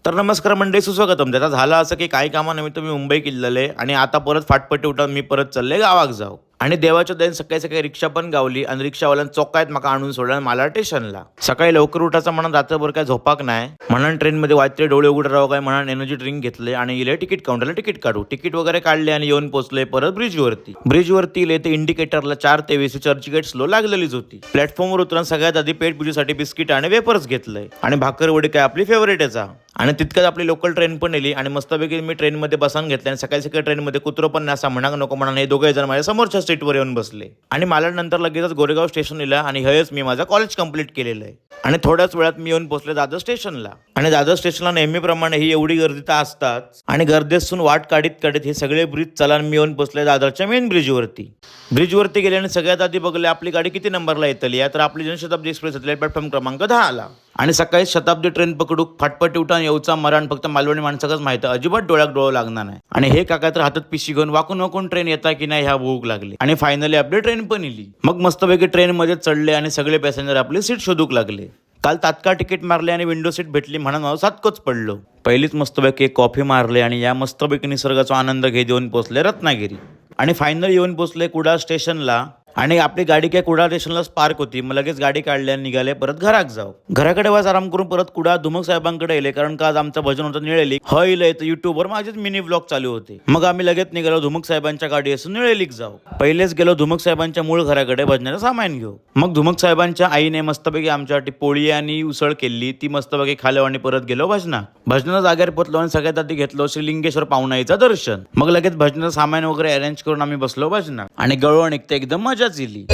तर नमस्कार मंडळी, सुस्वागतम. त्याचा झालं असं की काही कामानिमित्त मी मुंबई किल्लले आणि आता परत फाटपट्टी उठून मी परत चालले गावाक जाऊ. आणि देवाच्या दयेने सकाळी सकाळी रिक्षा पण गावली आणि रिक्षावाल्यान चौकायत माका आणून सोडलं मला स्टेशनला. सकाळी लवकर उठायचं म्हणून रात्रभर काय झोपाक नाही म्हणून ट्रेनमध्ये वाचले डोळे उघडे राहू काय म्हणून एनर्जी ड्रिंक घेतले आणि इले तिकीट काउंटरला तिकीट काढू. तिकीट वगैरे काढले आणि येऊन पोहोचले परत ब्रिजवरती इले ते इंडिकेटरला 4 ते 20 चर्चगेट स्लो लागलेलीच होती. प्लॅटफॉर्मवर उतरून सगळ्यात आधी पेट पूजेसाठी बिस्किट आणि वेपर्स घेतले आणि भाकरवडी काय आपली फेवरेटचा. आणि तितक्यात आपली लोकल ट्रेन पण येली आणि मस्तपैकी मी ट्रेनमध्ये बसून घेतले आणि सकाळी सकाळी ट्रेनमध्ये कुत्रो पण नसा म्हणाक नको म्हणून हे दोघे जण माझ्या समोरच्या सीटवर येऊन बसले. आणि मला नंतर लगेचच गोरेगाव स्टेशन इला आणि हेच मी माझा कॉलेज कंप्लीट केलेलं आहे. आणि थोड्याच वेळात मी येऊन पोहोचले दादर स्टेशनला. आणि दादर स्टेशनला नेहमीप्रमाणे ही एवढी गर्दी तर असतात आणि गर्दीतून वाट काढीत हे सगळे ब्रिज चला मी येऊन पोहोचले दादरच्या मेन ब्रिजवरती गेले आणि सगळ्यात आधी बघले आपली गाडी किती नंबरला येतली आहे. तर आपली जनशताब्दी एक्सप्रेस येतली प्लॅटफॉर्म क्रमांक 10 आणि सकाळी शताब्दी ट्रेन पकडूक फाटपट्टी उठान येऊचा मरण फक्त मालवणी माणसाकच माहिती, अजिबात डोळ्यात डोळा लागणार नाही. आणि हे काका तर हातात पिशी घेऊन वाकून वाकून ट्रेन येता की नाही ह्या भूक लागली. आणि फायनली आपली ट्रेन पण इली. मग मस्तपैकी ट्रेन मध्ये चढले आणि सगळे पॅसेंजर आपली सीट शोधूक लागले. काल तात्काळ तिकीट मारले आणि विंडो सीट भेटली म्हणून मला सातकोच पडलो. पहिलीच मस्तपैकी कॉफी मारले आणि या मस्तपैकी निसर्गाचा आनंद घेत येऊन पोहोचले रत्नागिरी. आणि फायनल येऊन पोहोचले कुडाळ स्टेशनला. आणि आपली गाडी काय कुडाळ स्टेशनलाच पार्क होती. मग लगेच गाडी काढली आणि निघाले परत घराक जाऊ. घराकडे वाज आराम करून परत कुडाळ धुमक साहेबांकडे येले कारण का आज आमचं भजन होतं निळेली हयलंय तर युट्यूबवर माझेच मिनी व्लॉग चालू होते. मग आम्ही लगेच निघालो धुमक साहेबांच्या गाडी असून निळेलीक जाऊ. पहिलेच गेलो धुमक साहेबांच्या मूळ घराकडे भजनाचं सामान घेऊ. मग धुमक साहेबांच्या आईने मस्तपैकी आमच्यासाठी पोळी आणि उसळ केली ती मस्तपैकी खालो आणि परत गेलो भजनाच्या जागेवर पोहोचलो आणि सगळ्यात आधी घेतलो श्री लिंगेश्वर पाहुणाईचं दर्शन. मग लगेच भजनाचं सामान वगैरे अरेंज करून आम्ही बसलो भजनात आणि गळवण निघते एकदम मजाच इली.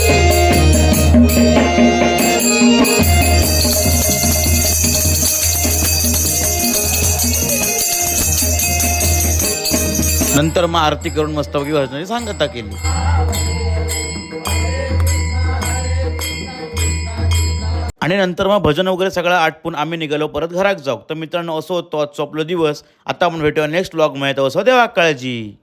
नंतर मग आरती करून मस्तपैकी भजनाची सांगता केली. आणि नंतर मग भजन वगैरे सगळं आटपून आम्ही निघालो परत घरात जाऊ. तर मित्रांनो असं होतो आजचा आपला दिवस. आता आपण भेटूया नेक्स्ट व्लॉग मध्ये. असं देवा काळजी.